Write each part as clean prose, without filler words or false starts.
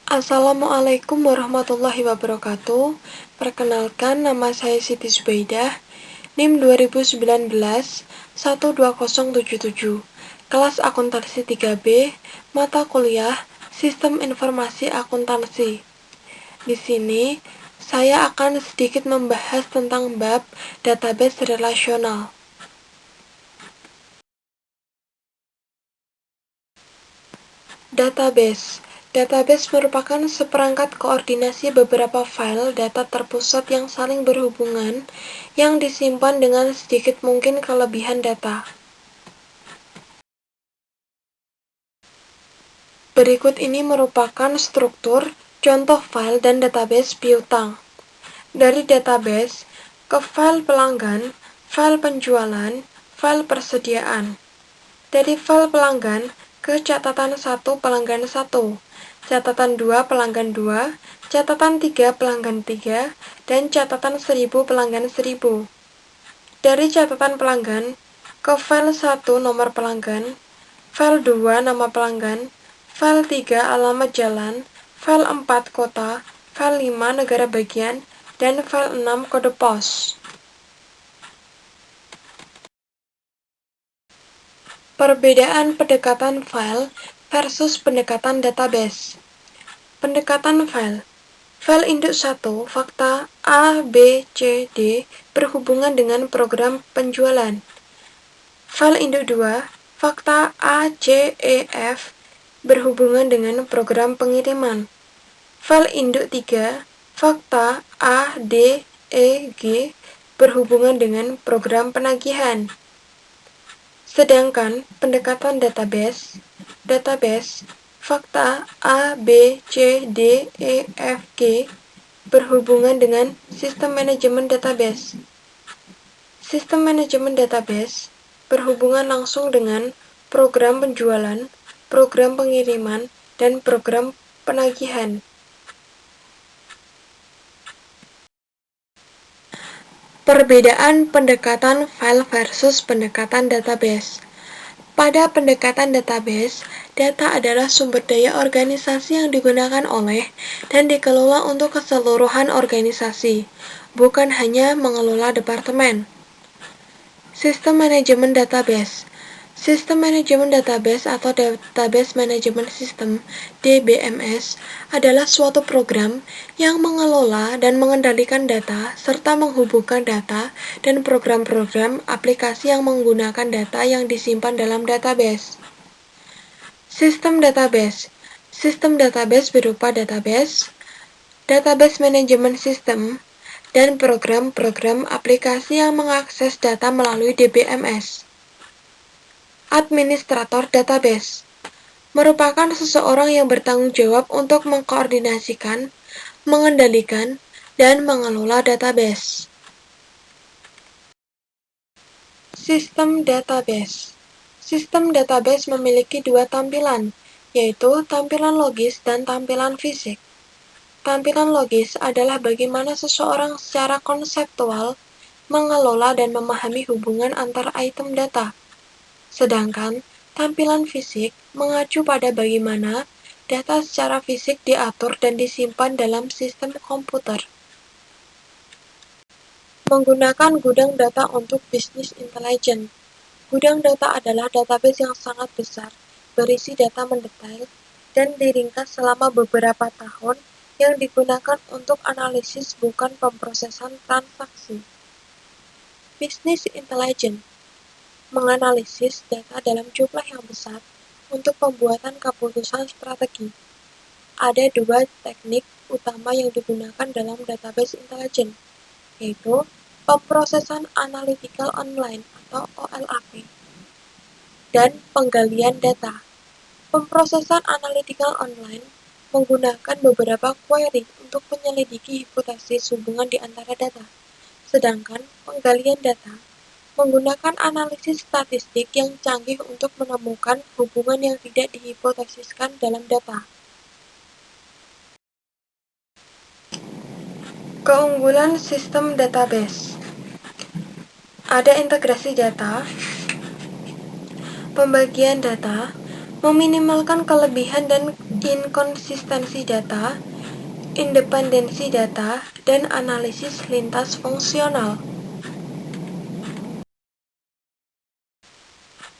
Assalamualaikum warahmatullahi wabarakatuh. Perkenalkan, nama saya Siti Zubaidah, NIM 2019 12077, kelas akuntansi 3B, mata kuliah Sistem Informasi Akuntansi. Di sini, saya akan sedikit membahas tentang bab database relasional. Database merupakan seperangkat koordinasi beberapa file data terpusat yang saling berhubungan yang disimpan dengan sedikit mungkin kelebihan data. Berikut ini merupakan struktur, contoh file dan database piutang. Dari database ke file pelanggan, file penjualan, file persediaan. Dari file pelanggan ke catatan 1 pelanggan 1, catatan 2 pelanggan 2, catatan 3 pelanggan 3, dan catatan 1000 pelanggan 1000. Dari catatan pelanggan ke file 1 nomor pelanggan, file 2 nama pelanggan, file 3 alamat jalan, file 4 kota, file 5 negara bagian, dan file 6 kode pos. Perbedaan pendekatan file versus pendekatan database. Pendekatan file. File induk 1, fakta A, B, C, D berhubungan dengan program penjualan. File induk 2, fakta A, C, E, F berhubungan dengan program pengiriman. File induk 3, fakta A, D, E, G berhubungan dengan program penagihan. Sedangkan pendekatan database, fakta A, B, C, D, E, F, G berhubungan dengan sistem manajemen database. Sistem manajemen database berhubungan langsung dengan program penjualan, program pengiriman, dan program penagihan. Perbedaan pendekatan file versus pendekatan database. Pada pendekatan database, data adalah sumber daya organisasi yang digunakan oleh dan dikelola untuk keseluruhan organisasi, bukan hanya mengelola departemen. Sistem manajemen database. Sistem manajemen database atau Database Management System (DBMS) adalah suatu program yang mengelola dan mengendalikan data serta menghubungkan data dan program-program aplikasi yang menggunakan data yang disimpan dalam database. Sistem database. Sistem database berupa database management system, dan program-program aplikasi yang mengakses data melalui DBMS. Administrator database merupakan seseorang yang bertanggung jawab untuk mengkoordinasikan, mengendalikan, dan mengelola database. Sistem database. Sistem database memiliki dua tampilan, yaitu tampilan logis dan tampilan fisik. Tampilan logis adalah bagaimana seseorang secara konseptual mengelola dan memahami hubungan antar item data. Sedangkan tampilan fisik mengacu pada bagaimana data secara fisik diatur dan disimpan dalam sistem komputer. Menggunakan gudang data untuk bisnis intelijen. Gudang data adalah database yang sangat besar, berisi data mendetail, dan diringkas selama beberapa tahun yang digunakan untuk analisis bukan pemrosesan transaksi. Bisnis intelijen menganalisis data dalam jumlah yang besar untuk pembuatan keputusan strategi. Ada dua teknik utama yang digunakan dalam database intelijen, yaitu pemrosesan analytical online atau OLAP dan penggalian data. Pemrosesan analytical online menggunakan beberapa query untuk menyelidiki hipotesis hubungan di antara data, sedangkan penggalian data menggunakan analisis statistik yang canggih untuk menemukan hubungan yang tidak dihipotesiskan dalam data. Keunggulan sistem database. Ada integrasi data, pembagian data, meminimalkan kelebihan dan inkonsistensi data, independensi data, dan analisis lintas fungsional.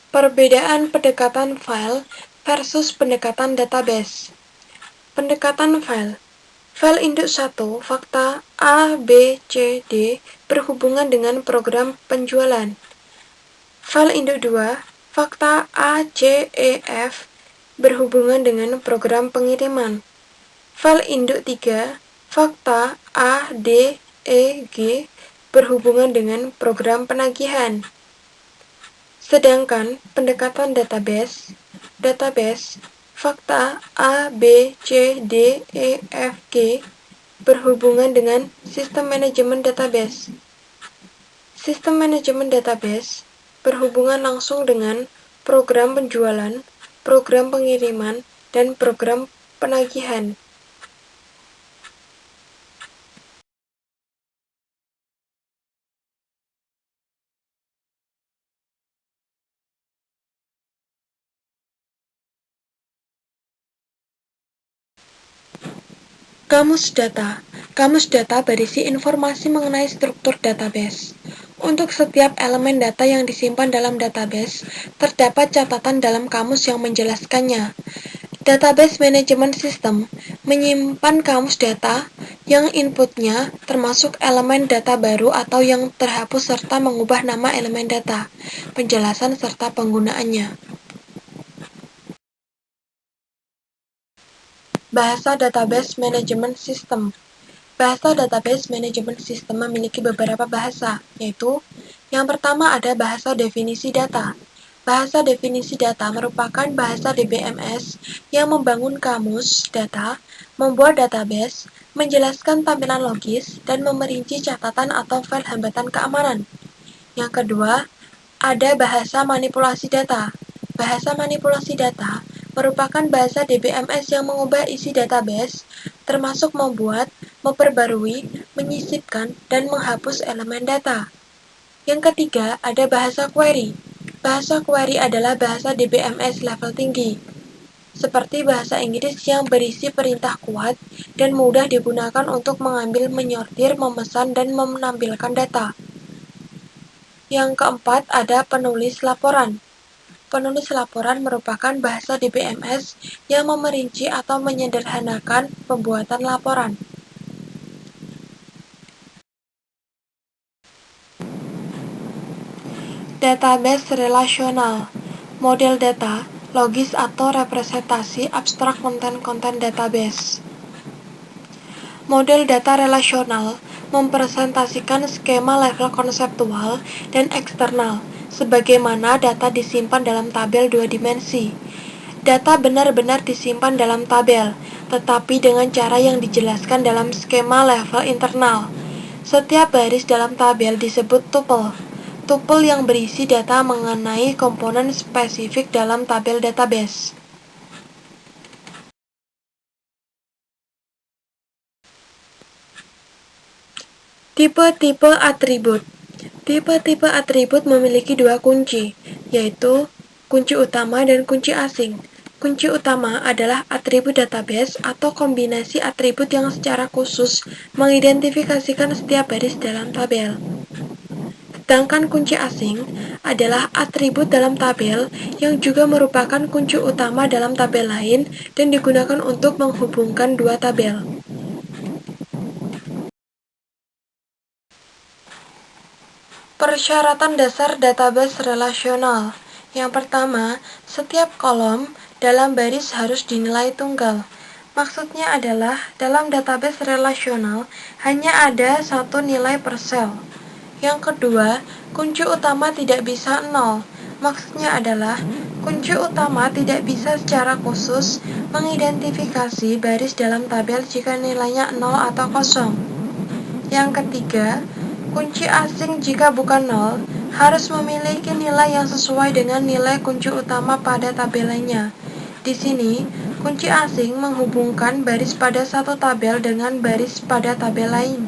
Perbedaan pendekatan file versus pendekatan database. Pendekatan file. File induk 1, fakta A, B, C, D berhubungan dengan program penjualan. File induk 2, fakta A, C, E, F berhubungan dengan program pengiriman. File induk 3, fakta A, D, E, G berhubungan dengan program penagihan. Sedangkan pendekatan database, fakta A, B, C, D, E, F, G berhubungan dengan sistem manajemen database. Sistem manajemen database berhubungan langsung dengan program penjualan, program pengiriman, dan program penagihan. Kamus data. Kamus data berisi informasi mengenai struktur database. Untuk setiap elemen data yang disimpan dalam database, terdapat catatan dalam kamus yang menjelaskannya. Database Management System menyimpan kamus data yang inputnya termasuk elemen data baru atau yang terhapus serta mengubah nama elemen data, penjelasan serta penggunaannya. Bahasa Database Management System. Bahasa Database Management System memiliki beberapa bahasa, yaitu yang pertama ada bahasa definisi data. Bahasa definisi data merupakan bahasa DBMS yang membangun kamus data, membuat database, menjelaskan tampilan logis, dan memerinci catatan atau file hambatan keamanan. Yang kedua, ada bahasa manipulasi data. Bahasa manipulasi data merupakan bahasa DBMS yang mengubah isi database, termasuk membuat, memperbarui, menyisipkan, dan menghapus elemen data. Yang ketiga, ada bahasa query. Bahasa query adalah bahasa DBMS level tinggi, seperti bahasa Inggris yang berisi perintah kuat dan mudah digunakan untuk mengambil, menyortir, memesan, dan menampilkan data. Yang keempat, ada penulis laporan. Penulis laporan merupakan bahasa DBMS yang memerinci atau menyederhanakan pembuatan laporan. Database relasional. Model data, logis atau representasi abstrak konten-konten database. Model data relasional mempresentasikan skema level konseptual dan eksternal, sebagaimana data disimpan dalam tabel 2 dimensi. Data benar-benar disimpan dalam tabel, tetapi dengan cara yang dijelaskan dalam skema level internal. Setiap baris dalam tabel disebut tuple. Tuple yang berisi data mengenai komponen spesifik dalam tabel database. Tipe-tipe atribut. Tipe-tipe atribut memiliki dua kunci, yaitu kunci utama dan kunci asing. Kunci utama adalah atribut database atau kombinasi atribut yang secara khusus mengidentifikasikan setiap baris dalam tabel. Sedangkan kunci asing adalah atribut dalam tabel yang juga merupakan kunci utama dalam tabel lain dan digunakan untuk menghubungkan dua tabel. Persyaratan dasar database relasional. Yang pertama, setiap kolom dalam baris harus dinilai tunggal. Maksudnya adalah dalam database relasional hanya ada satu nilai per sel. Yang kedua, kunci utama tidak bisa 0. Maksudnya adalah kunci utama tidak bisa secara khusus mengidentifikasi baris dalam tabel jika nilainya 0 atau kosong. Yang ketiga, kunci asing jika bukan 0 harus memiliki nilai yang sesuai dengan nilai kunci utama pada tabelnya. Di sini, kunci asing menghubungkan baris pada satu tabel dengan baris pada tabel lain.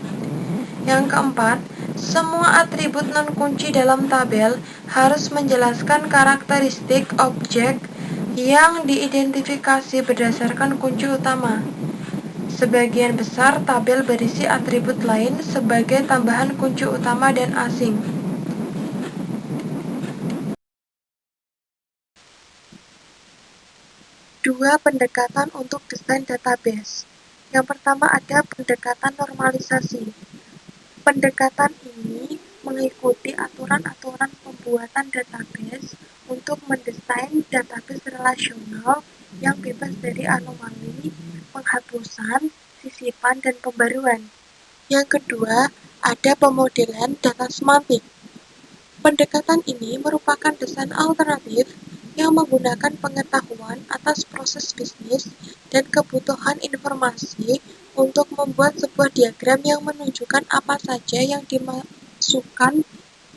Yang keempat, semua atribut non-kunci dalam tabel harus menjelaskan karakteristik objek yang diidentifikasi berdasarkan kunci utama. Sebagian besar tabel berisi atribut lain sebagai tambahan kunci utama dan asing. Dua pendekatan untuk desain database. Yang pertama ada pendekatan normalisasi. Pendekatan ini mengikuti aturan-aturan pembuatan database untuk mendesain database relasional yang bebas dari anomali, penghapusan, sisipan, dan pembaruan. Yang kedua, ada pemodelan data semantik. Pendekatan ini merupakan desain alternatif yang menggunakan pengetahuan atas proses bisnis dan kebutuhan informasi untuk membuat sebuah diagram yang menunjukkan apa saja yang dimasukkan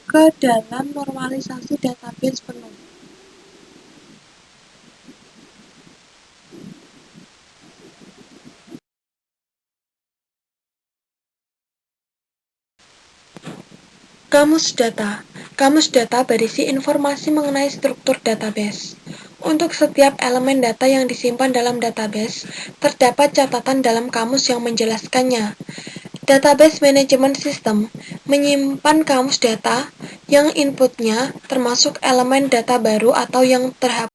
ke dalam normalisasi database penuh. Kamus data. Kamus data berisi informasi mengenai struktur database. Untuk setiap elemen data yang disimpan dalam database, terdapat catatan dalam kamus yang menjelaskannya. Database Management System menyimpan kamus data yang inputnya termasuk elemen data baru atau yang terhapus